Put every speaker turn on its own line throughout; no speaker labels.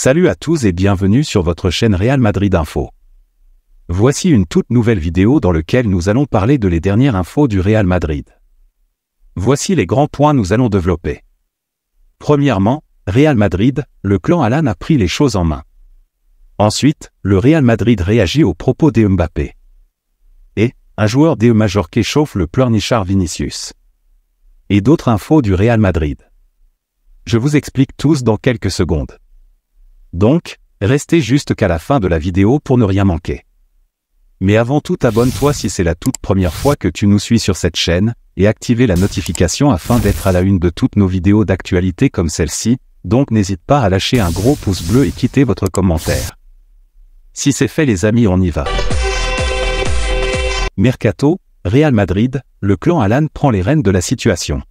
Salut à tous et bienvenue sur votre chaîne Real Madrid Info. Voici une toute nouvelle vidéo dans laquelle nous allons parler de les dernières infos du Real Madrid. Voici les grands points nous allons développer. Premièrement, Real Madrid, le clan Alan a pris les choses en main. Ensuite, le Real Madrid réagit aux propos d'Mbappé. Et, un joueur de Majorque chauffe le pleurnichard Vinicius. Et d'autres infos du Real Madrid. Je vous explique tous dans quelques secondes. Donc, restez juste qu'à la fin de la vidéo pour ne rien manquer. Mais avant tout, abonne-toi si c'est la toute première fois que tu nous suis sur cette chaîne, et activez la notification afin d'être à la une de toutes nos vidéos d'actualité comme celle-ci, donc n'hésite pas à lâcher un gros pouce bleu et quitter votre commentaire. Si c'est fait les amis, on y va. Mercato, Real Madrid, le clan Alan prend les rênes de la situation.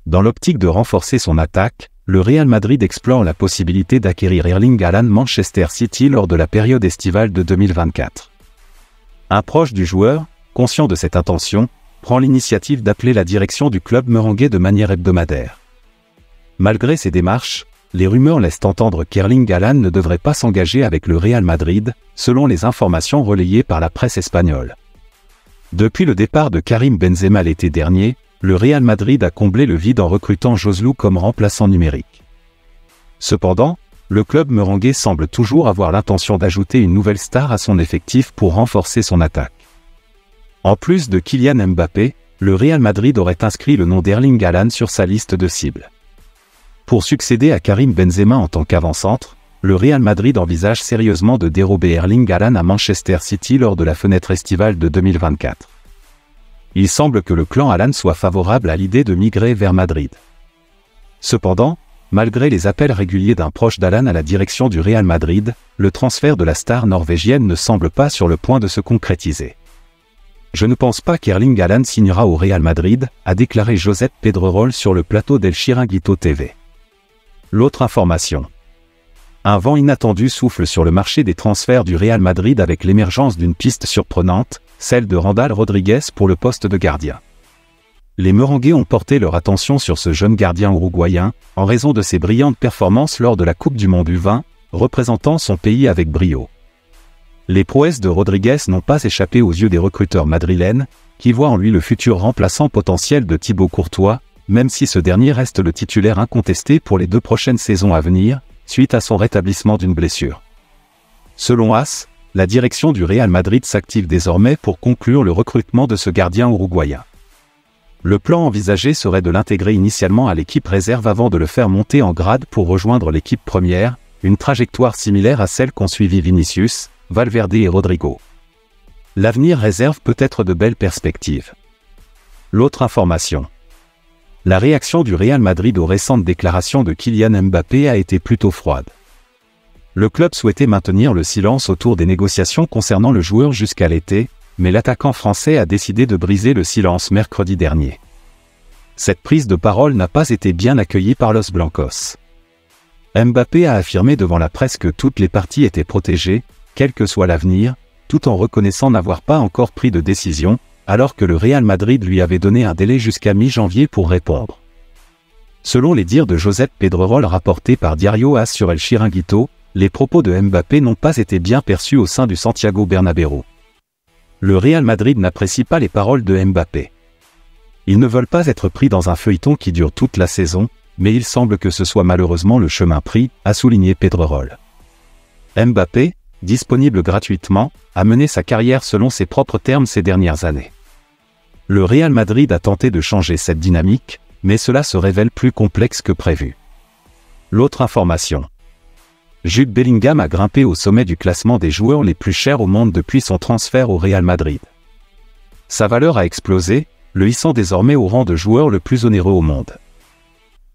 Dans l'optique de renforcer son attaque, le Real Madrid explore la possibilité d'acquérir Erling Haaland Manchester City lors de la période estivale de 2024. Un proche du joueur, conscient de cette intention, prend l'initiative d'appeler la direction du club merengue de manière hebdomadaire. Malgré ces démarches, les rumeurs laissent entendre qu'Erling Haaland ne devrait pas s'engager avec le Real Madrid, selon les informations relayées par la presse espagnole. Depuis le départ de Karim Benzema l'été dernier, le Real Madrid a comblé le vide en recrutant Joselu comme remplaçant numérique. Cependant, le club merengue semble toujours avoir l'intention d'ajouter une nouvelle star à son effectif pour renforcer son attaque. En plus de Kylian Mbappé, le Real Madrid aurait inscrit le nom d'Erling Haaland sur sa liste de cibles. Pour succéder à Karim Benzema en tant qu'avant-centre, le Real Madrid envisage sérieusement de dérober Erling Haaland à Manchester City lors de la fenêtre estivale de 2024. Il semble que le clan Alan soit favorable à l'idée de migrer vers Madrid. Cependant, malgré les appels réguliers d'un proche d'Alan à la direction du Real Madrid, le transfert de la star norvégienne ne semble pas sur le point de se concrétiser. Je ne pense pas qu'Erling Haaland signera au Real Madrid, a déclaré Josep Pedrerol sur le plateau d'El Chiringuito TV. L'autre information. Un vent inattendu souffle sur le marché des transferts du Real Madrid avec l'émergence d'une piste surprenante, celle de Randall Rodriguez pour le poste de gardien. Les merengues ont porté leur attention sur ce jeune gardien uruguayen, en raison de ses brillantes performances lors de la Coupe du Monde U20, représentant son pays avec brio. Les prouesses de Rodriguez n'ont pas échappé aux yeux des recruteurs madrilènes, qui voient en lui le futur remplaçant potentiel de Thibaut Courtois, même si ce dernier reste le titulaire incontesté pour les 2 prochaines saisons à venir, suite à son rétablissement d'une blessure. Selon AS, la direction du Real Madrid s'active désormais pour conclure le recrutement de ce gardien uruguayen. Le plan envisagé serait de l'intégrer initialement à l'équipe réserve avant de le faire monter en grade pour rejoindre l'équipe première, une trajectoire similaire à celle qu'ont suivi Vinicius, Valverde et Rodrigo. L'avenir réserve peut-être de belles perspectives. L'autre information. La réaction du Real Madrid aux récentes déclarations de Kylian Mbappé a été plutôt froide. Le club souhaitait maintenir le silence autour des négociations concernant le joueur jusqu'à l'été, mais l'attaquant français a décidé de briser le silence mercredi dernier. Cette prise de parole n'a pas été bien accueillie par Los Blancos. Mbappé a affirmé devant la presse que toutes les parties étaient protégées, quel que soit l'avenir, tout en reconnaissant n'avoir pas encore pris de décision, alors que le Real Madrid lui avait donné un délai jusqu'à mi-janvier pour répondre. Selon les dires de Josep Pedrerol rapportés par Diario AS sur El Chiringuito, les propos de Mbappé n'ont pas été bien perçus au sein du Santiago Bernabéu. Le Real Madrid n'apprécie pas les paroles de Mbappé. Ils ne veulent pas être pris dans un feuilleton qui dure toute la saison, mais il semble que ce soit malheureusement le chemin pris, a souligné Pedrerol. Mbappé, disponible gratuitement, a mené sa carrière selon ses propres termes ces dernières années. Le Real Madrid a tenté de changer cette dynamique, mais cela se révèle plus complexe que prévu. L'autre information. Jude Bellingham a grimpé au sommet du classement des joueurs les plus chers au monde depuis son transfert au Real Madrid. Sa valeur a explosé, le hissant désormais au rang de joueur le plus onéreux au monde.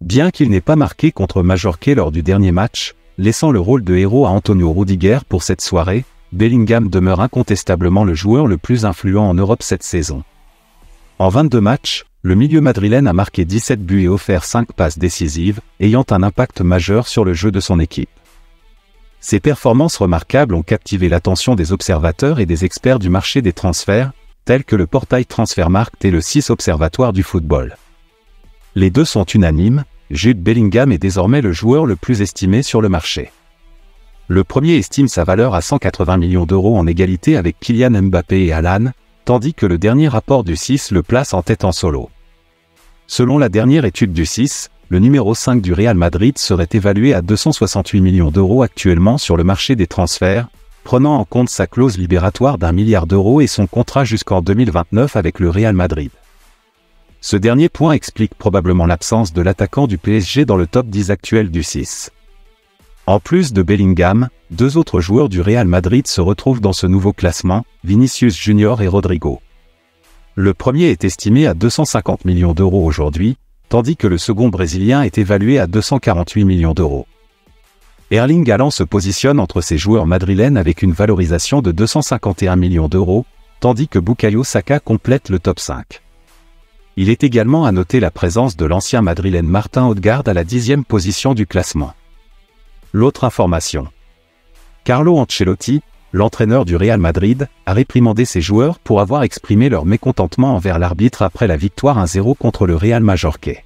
Bien qu'il n'ait pas marqué contre Majorque lors du dernier match, laissant le rôle de héros à Antonio Rudiger pour cette soirée, Bellingham demeure incontestablement le joueur le plus influent en Europe cette saison. En 22 matchs, le milieu madrilène a marqué 17 buts et offert 5 passes décisives, ayant un impact majeur sur le jeu de son équipe. Ces performances remarquables ont captivé l'attention des observateurs et des experts du marché des transferts, tels que le portail Transfermarkt et le 6 Observatoire du football. Les deux sont unanimes, Jude Bellingham est désormais le joueur le plus estimé sur le marché. Le premier estime sa valeur à 180 millions d'euros en égalité avec Kylian Mbappé et Haaland, tandis que le dernier rapport du 6 le place en tête en solo. Selon la dernière étude du 6, le numéro 5 du Real Madrid serait évalué à 268 millions d'euros actuellement sur le marché des transferts, prenant en compte sa clause libératoire d'1 milliard d'euros et son contrat jusqu'en 2029 avec le Real Madrid. Ce dernier point explique probablement l'absence de l'attaquant du PSG dans le top 10 actuel du 6. En plus de Bellingham, deux autres joueurs du Real Madrid se retrouvent dans ce nouveau classement, Vinicius Junior et Rodrigo. Le premier est estimé à 250 millions d'euros aujourd'hui, tandis que le second brésilien est évalué à 248 millions d'euros. Erling Haaland se positionne entre ces joueurs madrilènes avec une valorisation de 251 millions d'euros, tandis que Bukayo Saka complète le top 5. Il est également à noter la présence de l'ancien madrilène Martin Odegaard à la 10e position du classement. L'autre information. Carlo Ancelotti, l'entraîneur du Real Madrid, a réprimandé ses joueurs pour avoir exprimé leur mécontentement envers l'arbitre après la victoire 1-0 contre le Real Majorquais.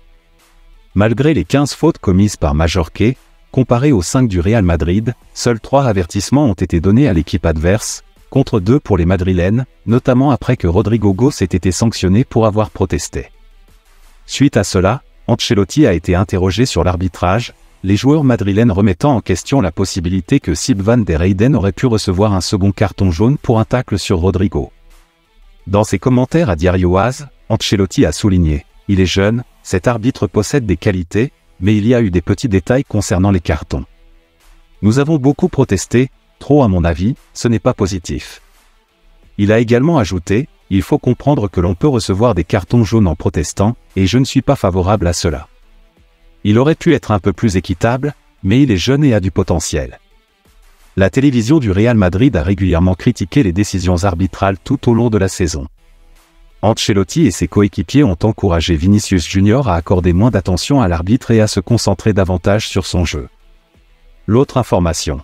Malgré les 15 fautes commises par Majorquais, comparées aux 5 du Real Madrid, seuls 3 avertissements ont été donnés à l'équipe adverse, contre 2 pour les Madrilènes, notamment après que Rodrigo Goes ait été sanctionné pour avoir protesté. Suite à cela, Ancelotti a été interrogé sur l'arbitrage, les joueurs madrilènes remettant en question la possibilité que Sip van der Heyden aurait pu recevoir un second carton jaune pour un tacle sur Rodrigo. Dans ses commentaires à Diario AS, Ancelotti a souligné « Il est jeune, cet arbitre possède des qualités, mais il y a eu des petits détails concernant les cartons. Nous avons beaucoup protesté, trop à mon avis, ce n'est pas positif. » Il a également ajouté « Il faut comprendre que l'on peut recevoir des cartons jaunes en protestant, et je ne suis pas favorable à cela. Il aurait pu être un peu plus équitable, mais il est jeune et a du potentiel. » La télévision du Real Madrid a régulièrement critiqué les décisions arbitrales tout au long de la saison. Ancelotti et ses coéquipiers ont encouragé Vinicius Junior à accorder moins d'attention à l'arbitre et à se concentrer davantage sur son jeu. L'autre information.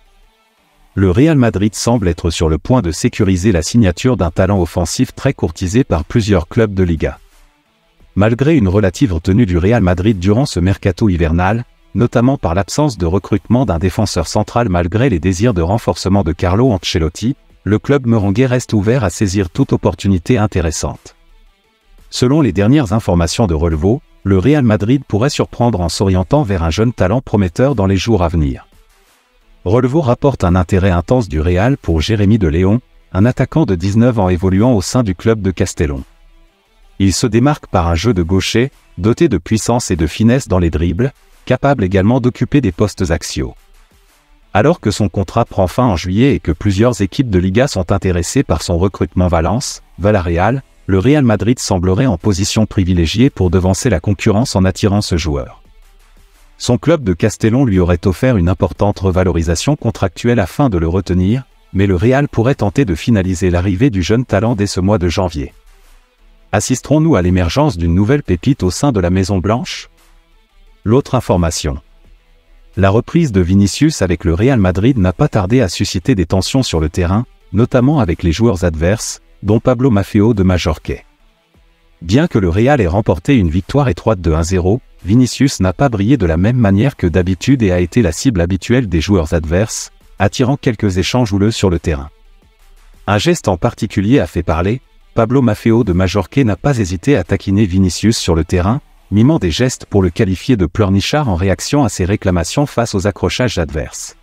Le Real Madrid semble être sur le point de sécuriser la signature d'un talent offensif très courtisé par plusieurs clubs de Liga. Malgré une relative retenue du Real Madrid durant ce mercato hivernal, notamment par l'absence de recrutement d'un défenseur central malgré les désirs de renforcement de Carlo Ancelotti, le club merengue reste ouvert à saisir toute opportunité intéressante. Selon les dernières informations de Relevo, le Real Madrid pourrait surprendre en s'orientant vers un jeune talent prometteur dans les jours à venir. Relevo rapporte un intérêt intense du Real pour Jérémy de Léon, un attaquant de 19 ans évoluant au sein du club de Castellón. Il se démarque par un jeu de gaucher, doté de puissance et de finesse dans les dribbles, capable également d'occuper des postes axiaux. Alors que son contrat prend fin en juillet et que plusieurs équipes de Liga sont intéressées par son recrutement Valence, Villarreal, le Real Madrid semblerait en position privilégiée pour devancer la concurrence en attirant ce joueur. Son club de Castellón lui aurait offert une importante revalorisation contractuelle afin de le retenir, mais le Real pourrait tenter de finaliser l'arrivée du jeune talent dès ce mois de janvier. Assisterons-nous à l'émergence d'une nouvelle pépite au sein de la Maison Blanche ? L'autre information. La reprise de Vinicius avec le Real Madrid n'a pas tardé à susciter des tensions sur le terrain, notamment avec les joueurs adverses, dont Pablo Maffeo de Majorquais. Bien que le Real ait remporté une victoire étroite de 1-0, Vinicius n'a pas brillé de la même manière que d'habitude et a été la cible habituelle des joueurs adverses, attirant quelques échanges houleux sur le terrain. Un geste en particulier a fait parler. Pablo Maffeo de Majorquais n'a pas hésité à taquiner Vinicius sur le terrain, mimant des gestes pour le qualifier de pleurnichard en réaction à ses réclamations face aux accrochages adverses.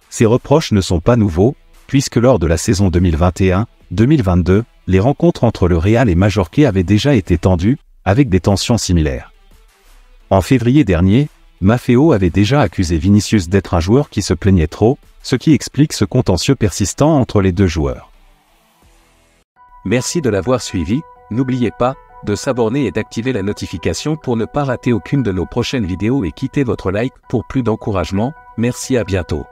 Ces reproches ne sont pas nouveaux, puisque lors de la saison 2021-2022, les rencontres entre le Real et Majorquais avaient déjà été tendues, avec des tensions similaires. En février dernier, Maffeo avait déjà accusé Vinicius d'être un joueur qui se plaignait trop, ce qui explique ce contentieux persistant entre les deux joueurs.
Merci de l'avoir suivi, n'oubliez pas de s'abonner et d'activer la notification pour ne pas rater aucune de nos prochaines vidéos et quittez votre like pour plus d'encouragement. Merci, à bientôt.